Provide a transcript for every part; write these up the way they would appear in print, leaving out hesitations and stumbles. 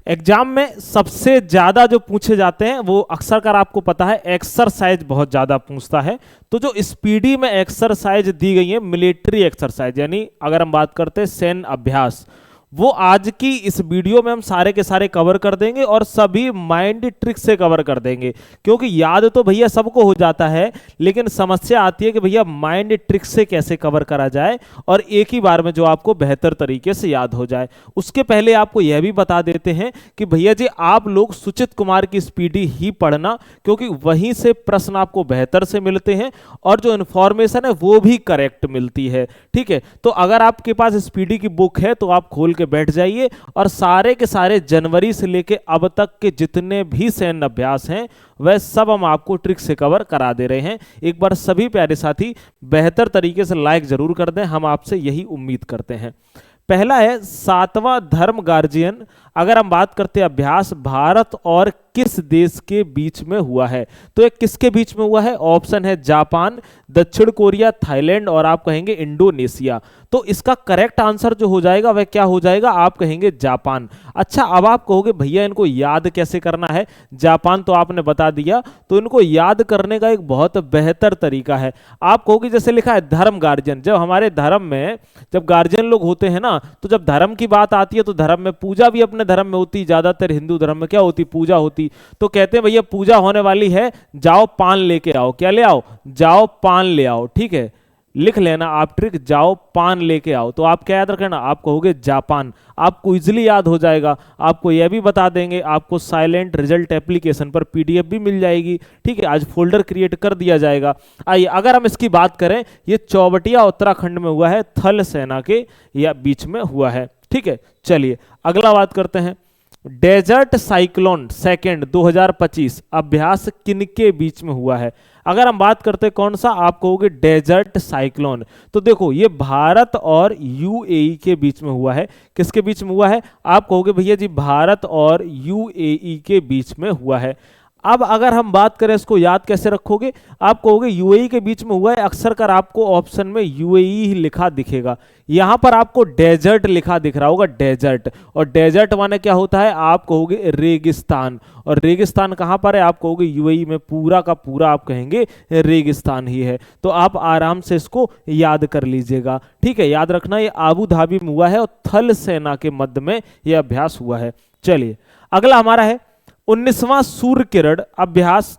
Exam में सबसे ज्यादा जो पूछे जाते हैं वो अक्सर कर आपको पता है एक्सरसाइज बहुत ज्यादा पूछता है। तो जो स्पीडी में एक्सरसाइज दी गई है, मिलिट्री एक्सरसाइज, यानी अगर हम बात करते हैं सैन्य अभ्यास, वो आज की इस वीडियो में हम सारे के सारे कवर कर देंगे और सभी माइंड ट्रिक से कवर कर देंगे। क्योंकि याद तो भैया सबको हो जाता है, लेकिन समस्या आती है कि भैया माइंड ट्रिक से कैसे कवर करा जाए और एक ही बार में जो आपको बेहतर तरीके से याद हो जाए। उसके पहले आपको यह भी बता देते हैं कि भैया जी आप लोग सुचित कुमार की स्पीडी ही पढ़ना, क्योंकि वहीं से प्रश्न आपको बेहतर से मिलते हैं और जो इन्फॉर्मेशन है वो भी करेक्ट मिलती है। ठीक है, तो अगर आपके पास स्पीडी की बुक है तो आप खोल के बैठ जाइए और सारे के सारे जनवरी से लेके अब तक के जितने भी सैन्य अभ्यास हैं वह सब हम आपको ट्रिक से कवर करा दे रहे हैं। एक बार सभी प्यारे साथी बेहतर तरीके से लाइक जरूर कर दें, हम आपसे यही उम्मीद करते हैं। पहला है 7वां धर्म गार्जियन। अगर हम बात करते हैं अभ्यास, भारत और किस देश के बीच में हुआ है, तो ये किसके बीच में हुआ है? ऑप्शन है जापान, दक्षिण कोरिया, थाईलैंड और आप कहेंगे इंडोनेशिया। तो इसका करेक्ट आंसर जो हो जाएगा वह क्या हो जाएगा? आप कहेंगे जापान। अच्छा, अब आप कहोगे भैया इनको याद कैसे करना है? जापान तो आपने बता दिया, तो इनको याद करने का एक बहुत बेहतर तरीका है। आप कहोगे जैसे लिखा है धर्म गार्जियन, जब हमारे धर्म में जब गार्जियन लोग होते हैं ना, तो जब धर्म की बात आती है तो धर्म में पूजा भी अपने धर्म में होती, ज्यादातर हिंदू धर्म में क्या होती? पूजा होती। तो कहते हैं भैया पूजा होने वाली है, जाओ पान लेके आओ। क्या ले आओ? जाओ पान ले आओ। ठीक है, लिख लेना आप ट्रिक, जाओ पान लेके आओ। तो आप क्या याद रखना? आप कहोगे जापान, आपको इजीली याद हो जाएगा। आपको यह भी बता देंगे, आपको साइलेंट रिजल्ट एप्लीकेशन पर पीडीएफ भी मिल जाएगी। ठीक है, आज फोल्डर क्रिएट कर दिया जाएगा। आइए अगर हम इसकी बात करें, ये चौबटिया उत्तराखंड में हुआ है, थल सेना के या बीच में हुआ है। ठीक है, चलिए अगला बात करते हैं। डेजर्ट साइक्लोन सेकंड 2025 अभ्यास किनके बीच में हुआ है? अगर हम बात करते हैं कौन सा, आप कहोगे डेजर्ट साइक्लोन। तो देखो ये भारत और यूएई के बीच में हुआ है। किसके बीच में हुआ है? आप कहोगे भैया जी भारत और यूएई के बीच में हुआ है। अब अगर हम बात करें इसको याद कैसे रखोगे, आप कहोगे यूएई के बीच में हुआ है, अक्सर कर आपको ऑप्शन में यूएई ही लिखा दिखेगा। यहां पर आपको डेजर्ट लिखा दिख रहा होगा, डेजर्ट। और डेजर्ट माने क्या होता है? आप कहोगे रेगिस्तान। और रेगिस्तान कहां पर है? आप कहोगे यूएई में, पूरा का पूरा आप कहेंगे रेगिस्तान ही है। तो आप आराम से इसको याद कर लीजिएगा। ठीक है, याद रखना ये आबू धाबी में हुआ है और थल सेना के मध्य में यह अभ्यास हुआ है। चलिए अगला हमारा है 19वां सूर्य किरण अभ्यास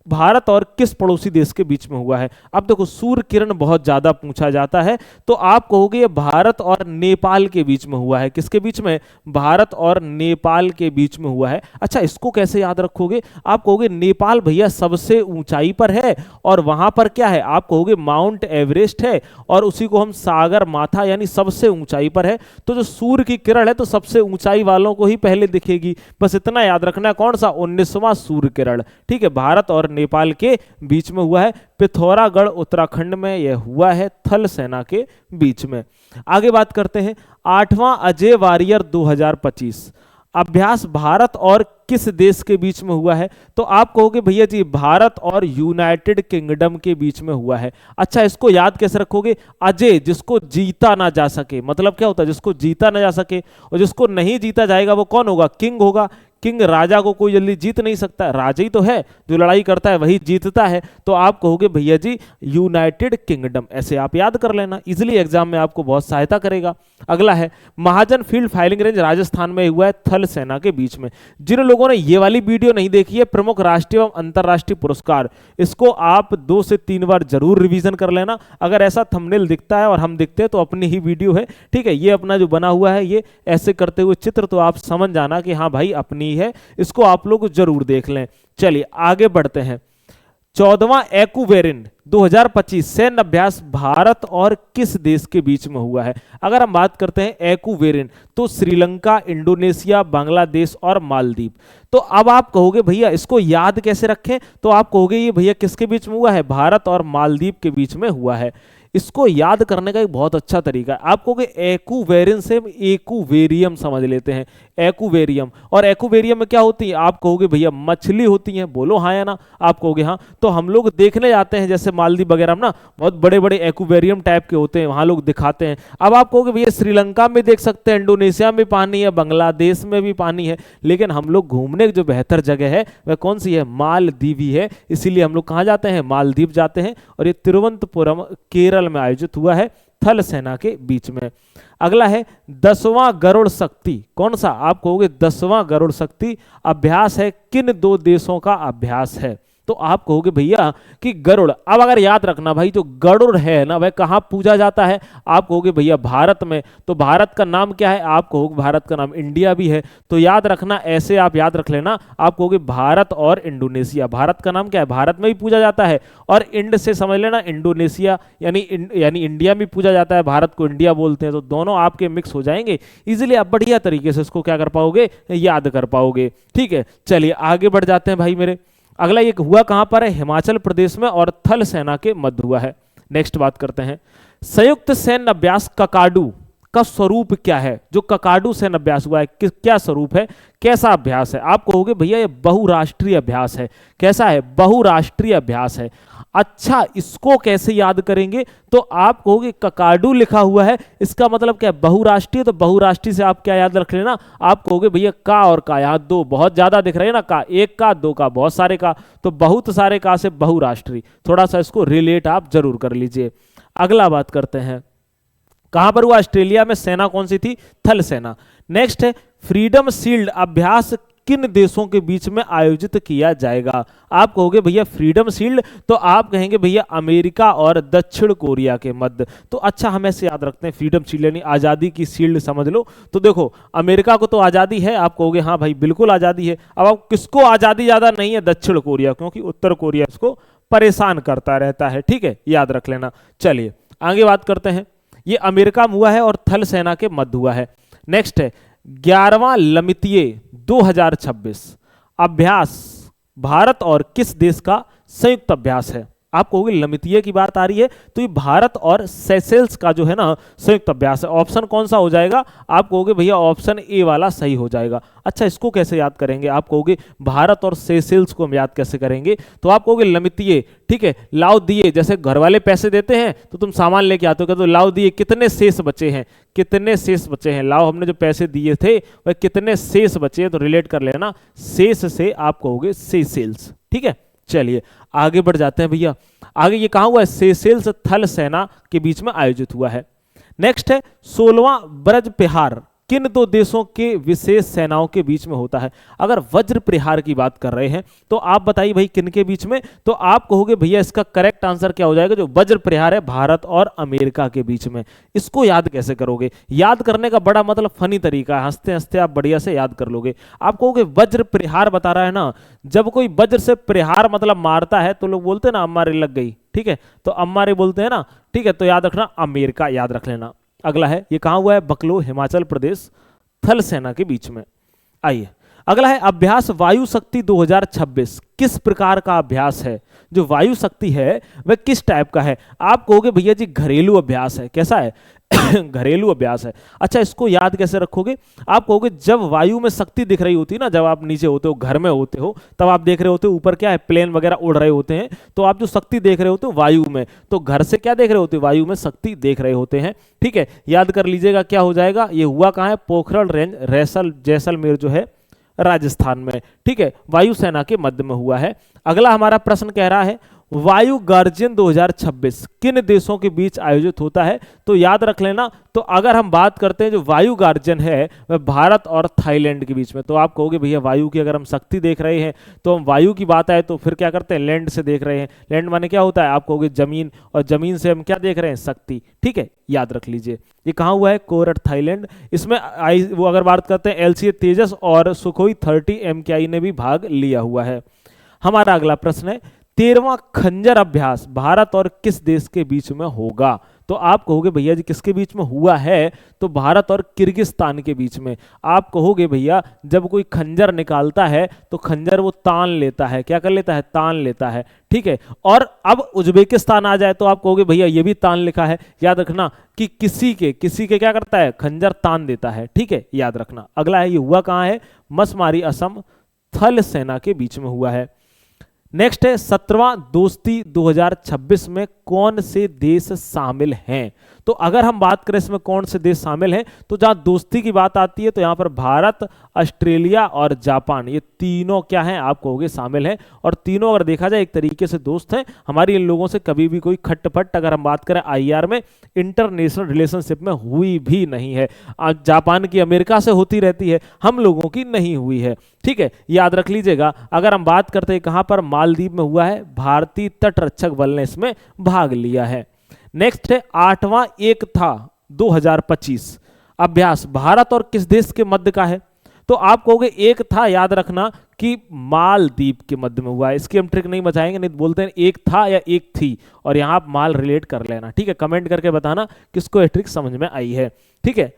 भारत और किस पड़ोसी देश के बीच में हुआ है? अब देखो सूर्य किरण बहुत ज्यादा पूछा जाता है, तो आप कहोगे ये भारत और नेपाल के बीच में हुआ है। किसके बीच में? भारत और नेपाल के बीच में हुआ है। अच्छा, इसको कैसे याद रखोगे? आप कहोगे नेपाल भैया सबसे ऊंचाई पर है और वहां पर क्या है? आप कहोगे माउंट एवरेस्ट है और उसी को हम सागर माथा यानी सबसे ऊंचाई पर है। तो जो सूर्य की किरण है तो सबसे ऊंचाई वालों को ही पहले दिखेगी। बस इतना याद रखना है। कौन सा? 19वां सूर्य किरण। ठीक है, भारत और नेपाल के बीच में हुआ है। पिथौरागढ़ उत्तराखंड में यह हुआ है, थल सेना के बीच में। आगे बात करते हैं 8वां अजय वारियर 2025 अभ्यास भारत और किस देश के बीच में हुआ है? तो आप कहोगे भैया जी भारत और यूनाइटेड किंगडम के बीच में हुआ है। अच्छा, इसको याद कैसे रखोगे? अजय, जिसको जीता ना जा सके, मतलब क्या होता है? जिसको जीता ना जा सके, और जिसको नहीं जीता जाएगा वो कौन होगा? किंग होगा। किंग, राजा को कोई जल्दी जीत नहीं सकता, राजा ही तो है, जो लड़ाई करता है वही जीतता है। तो आप कहोगे भैया जी यूनाइटेड किंगडम। ऐसे आप याद कर लेना, इजीली एग्जाम में आपको बहुत सहायता करेगा। अगला है महाजन फील्ड फायरिंग रेंज राजस्थान में हुआ है, थल सेना के बीच में। जिन लोगों ने ये वाली वीडियो नहीं देखी है, प्रमुख राष्ट्रीय एवं अंतरराष्ट्रीय पुरस्कार, इसको आप 2 से 3 बार जरूर रिवीजन कर लेना। अगर ऐसा थंबनेल दिखता है और हम दिखते हैं तो अपनी ही वीडियो है। ठीक है, ये अपना जो बना हुआ है, ये ऐसे करते हुए चित्र, तो आप समझ जाना कि हाँ भाई अपनी है, इसको आप लोग जरूर देख लें। चलिए आगे बढ़ते हैं। 14वां एक्वेरिन 2025 सैन्य अभ्यास भारत और किस देश के बीच में हुआ है? अगर हम बात करते हैं एक्वेरिन, तो श्रीलंका, इंडोनेशिया, बांग्लादेश और मालदीव। तो अब आप कहोगे भैया इसको याद कैसे रखें? तो आप कहोगे ये भैया किसके बीच में हुआ है? भारत और मालदीव के बीच में हुआ है। इसको याद करने का एक बहुत अच्छा तरीका है। आप कहोगे एक्वेरियम से हम एक्वेरियम समझ लेते हैं, एक्वेरियम। और एक्वेरियम में क्या होती है? आप कहोगे भैया मछली होती है, बोलो हाँ या ना? आप कहोगे हाँ। तो हम लोग देखने जाते हैं जैसे मालदीव वगैरह में ना, बहुत बड़े बड़े एक्वेरियम टाइप के होते हैं, वहां लोग दिखाते हैं। अब आप कहोगे भैया श्रीलंका में देख सकते हैं, इंडोनेशिया में पानी है, बांग्लादेश में भी पानी है, लेकिन हम लोग घूमने की जो बेहतर जगह है वह कौन सी है? मालदीव ही है। इसीलिए हम लोग कहाँ जाते हैं? मालदीव जाते हैं। और ये तिरुवनंतपुरम केरल में आयोजित हुआ है थल सेना के बीच में। अगला है 10वां गरुड़ शक्ति। कौन सा? आप कहोगे 10वां गरुड़ शक्ति अभ्यास है, किन दो देशों का अभ्यास है? तो आप कहोगे भैया कि गरुड़। अब अगर याद रखना भाई, जो गरुड़ है ना वह कहाँ पूजा जाता है? आप कहोगे भैया भारत में। तो भारत का नाम क्या है? आप कहोगे भारत का नाम इंडिया भी है। तो याद रखना, ऐसे आप याद रख लेना। आप कहोगे भारत और इंडोनेशिया। भारत का नाम क्या है? भारत में भी पूजा जाता है। और इंड से समझ लेना इंडोनेशिया, यानी इंडिया में पूजा जाता है, भारत को इंडिया बोलते हैं। तो दोनों आपके मिक्स हो जाएंगे, इजीली आप बढ़िया तरीके से इसको क्या कर पाओगे? याद कर पाओगे। ठीक है, चलिए आगे बढ़ जाते हैं भाई मेरे। अगला ये हुआ कहां पर है? हिमाचल प्रदेश में, और थल सेना के मध्य हुआ है। नेक्स्ट बात करते हैं संयुक्त सैन्य अभ्यास ककाडू का स्वरूप क्या है? जो ककाडू सैन्य अभ्यास हुआ है क्या स्वरूप है, कैसा अभ्यास है? आप कहोगे भैया ये बहुराष्ट्रीय अभ्यास है। कैसा है? बहुराष्ट्रीय अभ्यास है। अच्छा, इसको कैसे याद करेंगे? तो आप कहोगे ककाडू लिखा हुआ है, इसका मतलब क्या है? बहुराष्ट्रीय। तो बहुराष्ट्रीय से आप क्या याद रख लेना? आप कहोगे भैया का और का, यहाँ दो बहुत ज्यादा दिख रहे हैं ना, का एक का, दो का, बहुत सारे का। तो बहुत सारे का से बहुराष्ट्रीय, थोड़ा सा इसको रिलेट आप जरूर कर लीजिए। अगला बात करते हैं, कहां पर हुआ? ऑस्ट्रेलिया में। सेना कौन सी थी? थल सेना। नेक्स्ट है फ्रीडम शील्ड अभ्यास किन देशों के बीच में आयोजित किया जाएगा? आप कहोगे भैया फ्रीडम शील्ड, तो आप कहेंगे भैया अमेरिका और दक्षिण कोरिया के मध्य। तो अच्छा, हम ऐसे याद रखते हैं फ्रीडम शील्ड यानी आजादी की शील्ड समझ लो। तो देखो अमेरिका को तो आजादी है, आप कहोगे हाँ भाई बिल्कुल आजादी है। अब आप किसको आजादी ज्यादा नहीं है? दक्षिण कोरिया, क्योंकि उत्तर कोरिया इसको परेशान करता रहता है। ठीक है, याद रख लेना। चलिए आगे बात करते हैं। ये अमेरिका में हुआ है और थल सेना के मध्य हुआ है। नेक्स्ट है 11वां लमितीय 2026 अभ्यास भारत और किस देश का संयुक्त अभ्यास है? आप कहोगे लमितीय की बात आ रही है, तो ये भारत और सेशेल्स का जो है ना संयुक्त अभ्यास है। ऑप्शन कौन सा हो जाएगा? आप कहोगे भैया ऑप्शन ए वाला सही हो जाएगा। अच्छा, इसको कैसे याद करेंगे? आप कहोगे भारत और सेशेल्स को हम याद कैसे करेंगे? तो आप कहोगे लमितीय। ठीक है, लाओ दिए, जैसे घर वाले पैसे देते हैं तो तुम सामान लेके आते हो, तो लाओ दिए कितने शेष बचे हैं? कितने शेष बचे हैं? लाओ हमने जो पैसे दिए थे वह कितने शेष बचे हैं? तो रिलेट कर लेना, शेष से आप कहोगे सेशेल्स। ठीक है, चलिए आगे बढ़ जाते हैं भैया। आगे ये कहां हुआ है? सेशेल्स थल सेना के बीच में आयोजित हुआ है। नेक्स्ट है 16वां ब्रज प्रहार किन दो देशों के विशेष सेनाओं के बीच में होता है? अगर वज्र प्रहार की बात कर रहे हैं तो आप बताइए भाई किन के बीच में? तो आप कहोगे भैया इसका करेक्ट आंसर क्या हो जाएगा? जो वज्र प्रहार है भारत और अमेरिका के बीच में। इसको याद कैसे करोगे? याद करने का बड़ा मतलब फनी तरीका है, हंसते हंसते आप बढ़िया से याद कर लोगे। आप कहोगे वज्र प्रहार बता रहा है ना, जब कोई वज्र से प्रहार मतलब मारता है तो लोग बोलते हैं ना अम्मा रे लग गई। ठीक है, तो अम्मा रे बोलते हैं ना। ठीक है, तो याद रखना अमेरिका याद रख लेना। अगला है ये कहां हुआ है? बकलो हिमाचल प्रदेश थल सेना के बीच में। आइए अगला है अभ्यास वायु शक्ति 2026 किस प्रकार का अभ्यास है? जो वायु शक्ति है वह किस टाइप का है? आप कहोगे भैया जी घरेलू अभ्यास है। कैसा है? घरेलू अभ्यास है। अच्छा, इसको याद कैसे रखोगे? आप कहोगे जब वायु में शक्ति दिख रही होती है ना, जब आप नीचे होते हो, घर में होते हो, तब आप देख रहे होते हो ऊपर क्या है? प्लेन वगैरह उड़ रहे होते हैं, तो आप जो शक्ति देख रहे होते हो वायु में, तो घर से क्या देख रहे होते हो? वायु में शक्ति देख रहे होते हैं। ठीक है, याद कर लीजिएगा क्या हो जाएगा। ये हुआ कहां है? पोखरण रेंज जैसलमेर जो है राजस्थान में। ठीक है, वायुसेना के मध्य में हुआ है। अगला हमारा प्रश्न कह रहा है वायु गार्जियन 2026 किन देशों के बीच आयोजित होता है? तो याद रख लेना। तो अगर हम बात करते हैं जो वायु गार्जियन है वह भारत और थाईलैंड के बीच में। तो आप कहोगे भैया वायु की अगर हम शक्ति देख रहे हैं तो हम वायु की बात आए तो फिर क्या करते हैं? लैंड से देख रहे हैं। लैंड माने क्या होता है? आप कहोगे जमीन, और जमीन से हम क्या देख रहे हैं? शक्ति। ठीक है, याद रख लीजिए। ये कहाँ हुआ है? कोरट थाईलैंड। इसमें वो अगर बात करते हैं LCA तेजस और सुखोई 30 MKI ने भी भाग लिया हुआ है। हमारा अगला प्रश्न है 13वां खंजर अभ्यास भारत और किस देश के बीच में होगा? तो आप कहोगे भैया जी किसके बीच में हुआ है, तो भारत और किर्गिस्तान के बीच में। आप कहोगे भैया जब कोई खंजर निकालता है तो खंजर वो तान लेता है, क्या कर लेता है, तान लेता है, ठीक है। और अब उज्बेकिस्तान आ जाए तो आप कहोगे भैया ये भी तान लिखा है, याद रखना कि किसी के क्या करता है, खंजर तान देता है, ठीक है, याद रखना। अगला है, ये हुआ कहां है, मसमारी असम थल सेना के बीच में हुआ है। नेक्स्ट है 17वां दोस्ती 2026 में कौन से देश शामिल हैं। तो अगर हम बात करें इसमें कौन से देश शामिल हैं, तो जहां दोस्ती की बात आती है तो यहां पर भारत, ऑस्ट्रेलिया और जापान, ये तीनों क्या हैं, आप कहोगे शामिल हैं। और तीनों अगर देखा जाए एक तरीके से दोस्त हैं, हमारी इन लोगों से कभी भी कोई खटपट अगर हम बात करें आईआर में, इंटरनेशनल रिलेशनशिप में हुई भी नहीं है। जापान की अमेरिका से होती रहती है, हम लोगों की नहीं हुई है, ठीक है, याद रख लीजिएगा। अगर हम बात करते हैं कहां पर, मालदीव में हुआ है, भारतीय तटरक्षक बल ने इसमें भाग लिया है। नेक्स्ट है 8वां एक था 2025 अभ्यास भारत और किस देश के मध्य का है। तो आप कहोगे एक था, याद रखना कि मालदीव के मध्य में हुआ है। इसकी हम ट्रिक नहीं बचाएंगे, नहीं तो बोलते हैं एक था या एक थी, और यहां आप माल रिलेट कर लेना, ठीक है। कमेंट करके बताना किसको ये ट्रिक समझ में आई है, ठीक है।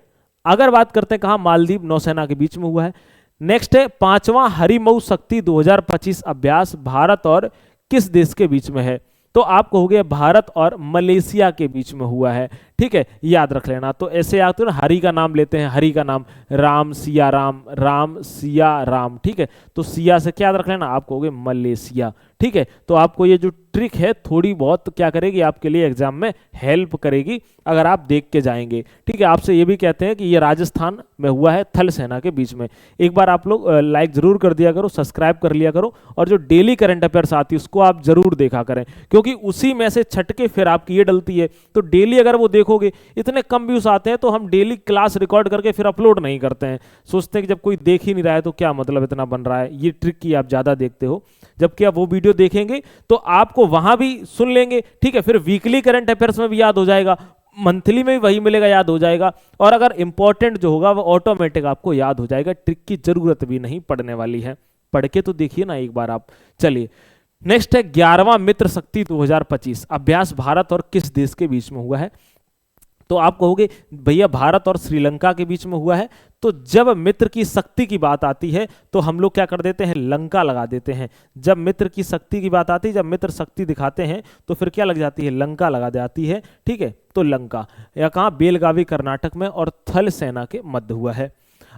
अगर बात करते हैं कहां, मालदीव नौसेना के बीच में हुआ है। नेक्स्ट है 5वां हरिमऊ शक्ति 2025 अभ्यास भारत और किस देश के बीच में है। तो आप कहोगे भारत और मलेशिया के बीच में हुआ है, ठीक है, याद रख लेना। तो ऐसे आते हैं, हरि का नाम लेते हैं, हरि का नाम राम सिया राम, राम सिया राम, ठीक है। तो सिया से क्या याद रख लेना, आप कहोगे मलेशिया, ठीक है। तो आपको ये जो ट्रिक है थोड़ी बहुत क्या करेगी, आपके लिए एग्जाम में हेल्प करेगी अगर आप देख के जाएंगे, ठीक है। आपसे ये भी कहते हैं कि ये राजस्थान में हुआ है, थल सेना के बीच में। एक बार आप लोग लाइक जरूर कर दिया करो, सब्सक्राइब कर लिया करो, और जो डेली करंट अफेयर्स आती है उसको आप जरूर देखा करें, क्योंकि उसी में से छटके फिर आपकी ये डलती है। तो डेली अगर वो देखोगे, इतने कम व्यूज आते हैं तो हम डेली क्लास रिकॉर्ड करके फिर अपलोड नहीं करते हैं, सोचते हैं कि जब कोई देख ही नहीं रहा है तो क्या मतलब इतना बन रहा है। ये ट्रिक की आप ज्यादा देखते हो, जबकि आप वो वीडियो देखेंगे तो आपको वहां भी सुन लेंगे, ठीक है। फिर वीकली करंट अफेयर्स में भी याद हो जाएगा, मंथली में भी वही मिलेगा, याद हो जाएगा। और अगर इंपॉर्टेंट जो होगा वो ऑटोमेटिक आपको याद हो जाएगा, ट्रिक की जरूरत भी नहीं पड़ने वाली है। पढ़ के तो देखिए ना एक बार आप। चलिए नेक्स्ट है 11वां मित्र शक्ति 2025 अभ्यास भारत और किस देश के बीच में हुआ है। तो आप कहोगे भैया भारत और श्रीलंका के बीच में हुआ है। तो जब मित्र की शक्ति की बात आती है तो हम लोग क्या कर देते हैं, लंका लगा देते हैं। जब मित्र की शक्ति की बात आती है, जब मित्र शक्ति दिखाते हैं तो फिर क्या लग जाती है, लंका लगा जाती है, ठीक है। तो लंका या कहां, बेलगावी कर्नाटक में, और थल सेना के मध्य हुआ है।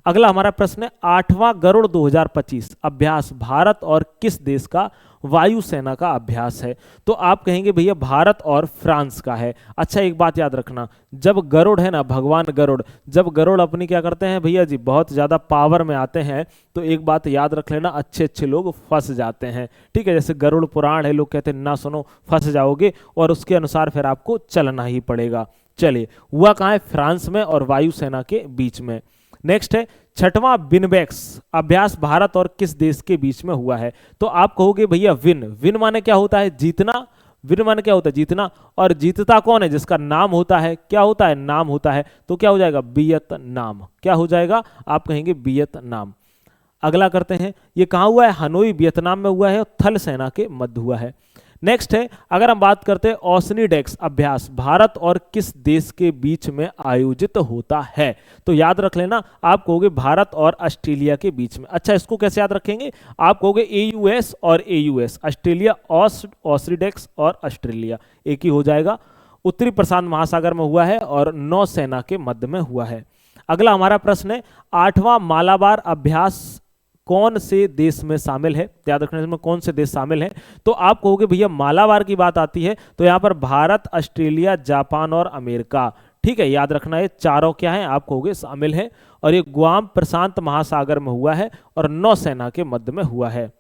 अगला हमारा प्रश्न है 8वां गरुड़ 2025 अभ्यास भारत और किस देश का वायुसेना का अभ्यास है। तो आप कहेंगे भैया भारत और फ्रांस का है। अच्छा एक बात याद रखना, जब गरुड़ है ना, भगवान गरुड़, जब गरुड़ अपनी क्या करते हैं भैया जी, बहुत ज्यादा पावर में आते हैं, तो एक बात याद रख लेना, अच्छे अच्छे लोग फंस जाते हैं, ठीक है। जैसे गरुड़ पुराण है, लोग कहते हैं ना सुनो फंस जाओगे, और उसके अनुसार फिर आपको चलना ही पड़ेगा। चलिए हुआ कहाँ है, फ्रांस में और वायुसेना के बीच में। नेक्स्ट है 6वां विनबैक्स अभ्यास भारत और किस देश के बीच में हुआ है। तो आप कहोगे भैया विन, विन माने क्या होता है, जीतना, विन माने क्या होता है, जीतना, और जीतता कौन है, जिसका नाम होता है, क्या होता है, नाम होता है। तो क्या हो जाएगा, वियतनाम, क्या हो जाएगा, आप कहेंगे वियतनाम। अगला करते हैं, ये कहाँ हुआ है, हनोई वियतनाम में हुआ है, और थल सेना के मध्य हुआ है। नेक्स्ट है, अगर हम बात करते हैं ओसनीडेक्स अभ्यास भारत और किस देश के बीच में आयोजित होता है। तो याद रख लेना, आप कहोगे भारत और ऑस्ट्रेलिया के बीच में। अच्छा इसको कैसे याद रखेंगे, आप कहोगे AUS और AUS, ऑस्ट्रेलिया, ओसनीडेक्स और ऑस्ट्रेलिया, एक ही हो जाएगा। उत्तरी प्रशांत महासागर में हुआ है और नौसेना के मध्य में हुआ है। अगला हमारा प्रश्न है 8वां मालाबार अभ्यास कौन से देश में शामिल है। याद रखना इसमें कौन से देश शामिल हैं। तो आप कहोगे भैया मालाबार की बात आती है तो यहां पर भारत, ऑस्ट्रेलिया, जापान और अमेरिका, ठीक है। याद रखना ये चारों क्या है, आप कहोगे शामिल है, और ये गुआम प्रशांत महासागर में हुआ है और नौसेना के मध्य में हुआ है।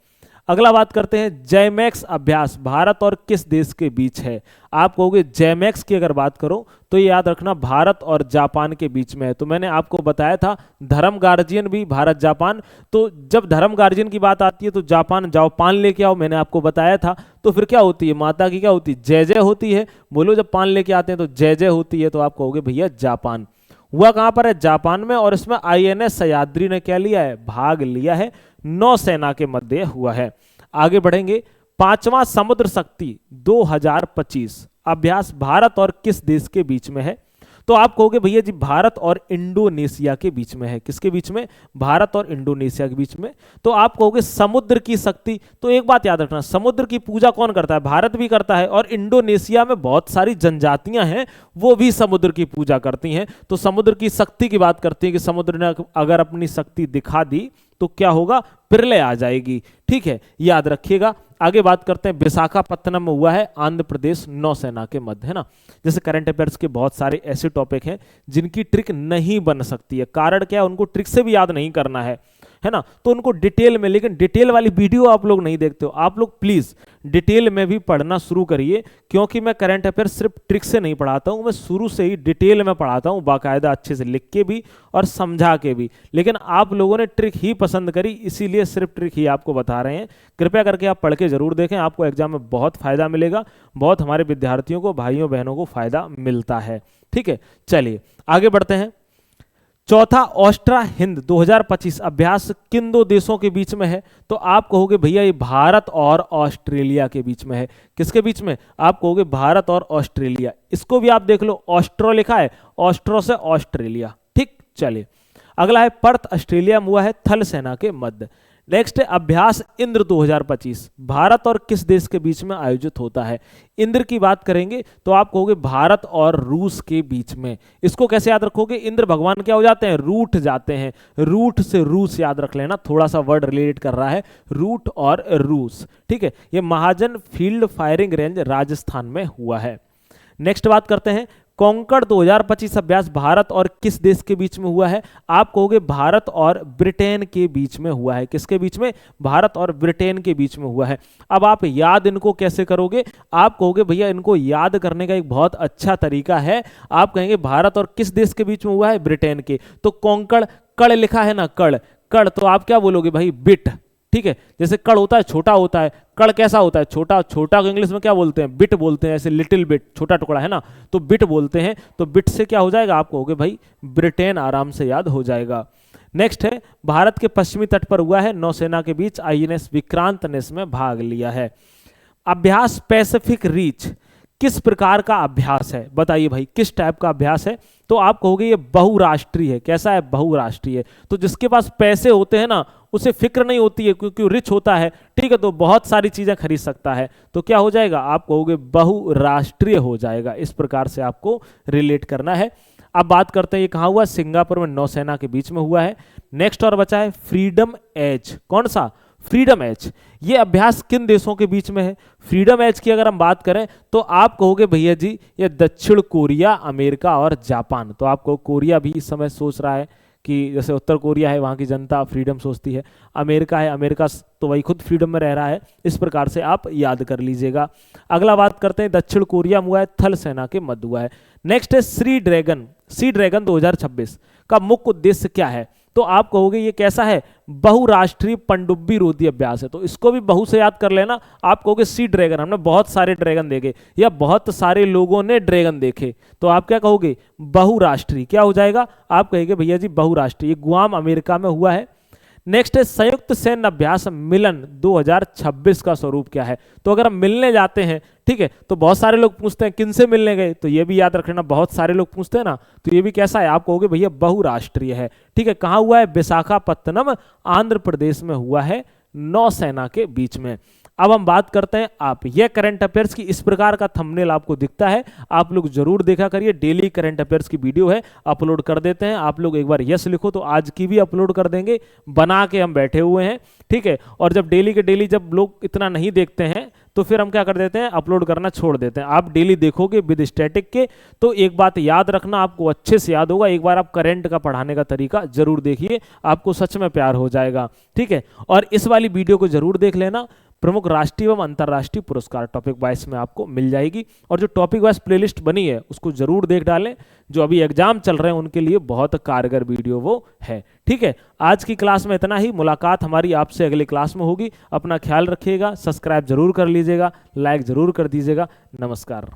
अगला बात करते हैं जयमैक्स अभ्यास भारत और किस देश के बीच है। आप कहोगे जयमैक्स की अगर बात करो तो ये याद रखना भारत और जापान के बीच में है। तो मैंने आपको बताया था धर्म गार्जियन भी भारत जापान, तो जब धर्म गार्जियन की बात आती है तो जापान जाओ पान लेके आओ, मैंने आपको बताया था। तो फिर क्या होती है, माता की क्या होती है, जय जय होती है। बोलो जब पान लेके आते हैं तो जय जय होती है, तो आप कहोगे भैया जापान। हुआ कहां पर है, जापान में, और इसमें INS सह्याद्री ने क्या लिया है, भाग लिया है, नौसेना के मध्य हुआ है। आगे बढ़ेंगे 5वां समुद्र शक्ति 2025 अभ्यास भारत और किस देश के बीच में है? तो आप कहोगे भैया जी भारत और इंडोनेशिया के बीच में है। किसके बीच में? भारत और इंडोनेशिया के बीच में। तो आप कहोगे समुद्र की शक्ति। तो एक बात याद रखना, समुद्र की पूजा कौन करता है? भारत भी करता है, और इंडोनेशिया में बहुत सारी जनजातियां हैं वो भी समुद्र की पूजा करती हैं। तो समुद्र की शक्ति की बात करती है कि समुद्र ने अगर अपनी शक्ति दिखा दी तो क्या होगा? प्रलय आ जाएगी। ठीक है, याद रखिएगा। आगे बात करते हैं, विशाखापत्तनम में हुआ है आंध्र प्रदेश नौसेना के मध्य, है ना। जैसे करंट अफेयर्स के बहुत सारे ऐसे टॉपिक हैं जिनकी ट्रिक नहीं बन सकती है। कारण क्या है? उनको ट्रिक से भी याद नहीं करना है ना, तो उनको डिटेल में, लेकिन डिटेल वाली वीडियो आप लोग नहीं देखते हो। आप लोग प्लीज डिटेल में भी पढ़ना शुरू करिए, क्योंकि मैं करंट अफेयर्स सिर्फ ट्रिक से नहीं पढ़ाता हूं, मैं शुरू से ही डिटेल में पढ़ाता हूं, बाकायदा अच्छे से लिख के भी और समझा के भी। लेकिन आप लोगों ने ट्रिक ही पसंद करी, इसीलिए सिर्फ ट्रिक ही आपको बता रहे हैं। कृपया करके आप पढ़ के जरूर देखें, आपको एग्जाम में बहुत फायदा मिलेगा, बहुत हमारे विद्यार्थियों को, भाइयों बहनों को फायदा मिलता है। ठीक है, चलिए आगे बढ़ते हैं। चौथा, ऑस्ट्रा हिंद 2025 अभ्यास किन दो देशों के बीच में है? तो आप कहोगे भैया ये भारत और ऑस्ट्रेलिया के बीच में है। किसके बीच में? आप कहोगे भारत और ऑस्ट्रेलिया। इसको भी आप देख लो, ऑस्ट्रो लिखा है, ऑस्ट्रो से ऑस्ट्रेलिया। ठीक, चलिए अगला है, पर्थ ऑस्ट्रेलिया में हुआ है थल सेना के मध्य। नेक्स्ट है अभ्यास इंद्र 2025 भारत और किस देश के बीच में आयोजित होता है? इंद्र की बात करेंगे तो आप कहोगे भारत और रूस के बीच में। इसको कैसे याद रखोगे? इंद्र भगवान क्या हो जाते हैं? रूठ जाते हैं। रूठ से रूस याद रख लेना, थोड़ा सा वर्ड रिलेट कर रहा है, रूठ और रूस। ठीक है, ये महाजन फील्ड फायरिंग रेंज राजस्थान में हुआ है। नेक्स्ट बात करते हैं, कॉन्कॉर्ड 2025 अभ्यास भारत और किस देश के बीच में हुआ है? आप कहोगे भारत और ब्रिटेन के बीच में हुआ है। किसके बीच में? भारत और ब्रिटेन के बीच में हुआ है। अब आप याद इनको कैसे करोगे? आप कहोगे भैया इनको याद करने का एक बहुत अच्छा तरीका है, आप कहेंगे भारत और किस देश के बीच में हुआ है? ब्रिटेन के। तो कॉन्कॉर्ड, कड़ लिखा है ना, कड़, कड़, तो आप क्या बोलोगे भाई? बिट। ठीक है, जैसे कड़ होता है छोटा होता है, कड़ कैसा होता है? छोटा। छोटा को इंग्लिश में क्या बोलते हैं? बिट बोलते हैं, ऐसे लिटिल बिट, छोटा टुकड़ा, है ना, तो बिट बोलते हैं। तो बिट से क्या हो जाएगा? आप कहोगे भाई ब्रिटेन, आराम से याद हो जाएगा। नेक्स्ट है, भारत के पश्चिमी तट पर हुआ है नौसेना के बीच आईएनएस विक्रांत ने इसमें भाग लिया है। अभ्यास पैसिफिक रीच किस प्रकार का अभ्यास है? बताइए भाई किस टाइप का अभ्यास है? तो आप कहोगे ये बहुराष्ट्रीय है। कैसा है? बहुराष्ट्रीय। तो जिसके पास पैसे होते हैं ना उसे फिक्र नहीं होती है, क्योंकि रिच होता है, ठीक है, तो बहुत सारी चीजें खरीद सकता है। तो क्या हो जाएगा? आप कहोगे बहुराष्ट्रीय हो जाएगा। इस प्रकार से आपको रिलेट करना है। अब बात करते हैं ये कहाँ हुआ? सिंगापुर में नौसेना के बीच में हुआ है। नेक्स्ट और बचा है फ्रीडम एज। कौन सा? Freedom age. ये अभ्यास किन देशों के बीच में है? फ्रीडम एज की अगर हम बात करें तो आप कहोगे भैया जी ये दक्षिण कोरिया, अमेरिका और जापान। तो आपको कोरिया भी इस समय सोच रहा है कि जैसे उत्तर कोरिया है वहाँ की जनता फ्रीडम सोचती है, अमेरिका है, अमेरिका तो वही खुद फ्रीडम में रह रहा है। इस प्रकार से आप याद कर लीजिएगा। अगला बात करते हैं, दक्षिण कोरिया में हुआ है, थल सेना के मध्य हुआ है। नेक्स्ट है सी ड्रैगन 2026 का मुख्य उद्देश्य क्या है? तो आप कहोगे ये कैसा है? बहुराष्ट्रीय पनडुब्बी रोधी अभ्यास है। तो इसको भी बहु से याद कर लेना। आप कहोगे सी ड्रैगन, हमने बहुत सारे ड्रैगन देखे या बहुत सारे लोगों ने ड्रैगन देखे, तो आप क्या कहोगे? बहुराष्ट्रीय। क्या हो जाएगा? आप कहेंगे भैया जी बहुराष्ट्रीय। गुआम अमेरिका में हुआ है। नेक्स्ट है संयुक्त सैन्य अभ्यास मिलन 2026 का स्वरूप क्या है? तो अगर हम मिलने जाते हैं, ठीक है, तो बहुत सारे लोग पूछते हैं किन से मिलने गए, तो ये भी याद रखना, बहुत सारे लोग पूछते हैं ना, तो ये भी कैसा है? आप कहोगे भैया बहुराष्ट्रीय है। ठीक है, कहाँ हुआ है? विशाखापत्तनम आंध्र प्रदेश में हुआ है, नौसेना के बीच में। अब हम बात करते हैं आप ये करंट अफेयर्स की, इस प्रकार का थंबनेल आपको दिखता है, आप लोग जरूर देखा करिए। डेली करंट अफेयर्स की वीडियो है, अपलोड कर देते हैं। आप लोग एक बार यस लिखो तो आज की भी अपलोड कर देंगे, बना के हम बैठे हुए हैं, ठीक है। और जब डेली के डेली जब लोग इतना नहीं देखते हैं तो फिर हम क्या कर देते हैं? अपलोड करना छोड़ देते हैं। आप डेली देखोगे विद स्टैटिक के, तो एक बात याद रखना, आपको अच्छे से याद होगा। एक बार आप करंट का पढ़ाने का तरीका जरूर देखिए, आपको सच में प्यार हो जाएगा, ठीक है। और इस वाली वीडियो को जरूर देख लेना, प्रमुख राष्ट्रीय एवं अंतर्राष्ट्रीय पुरस्कार टॉपिक वाइज में आपको मिल जाएगी। और जो टॉपिक वाइज प्लेलिस्ट बनी है उसको जरूर देख डालें, जो अभी एग्जाम चल रहे हैं उनके लिए बहुत कारगर वीडियो वो है, ठीक है। आज की क्लास में इतना ही, मुलाकात हमारी आपसे अगली क्लास में होगी। अपना ख्याल रखिएगा, सब्सक्राइब जरूर कर लीजिएगा, लाइक जरूर कर दीजिएगा। नमस्कार।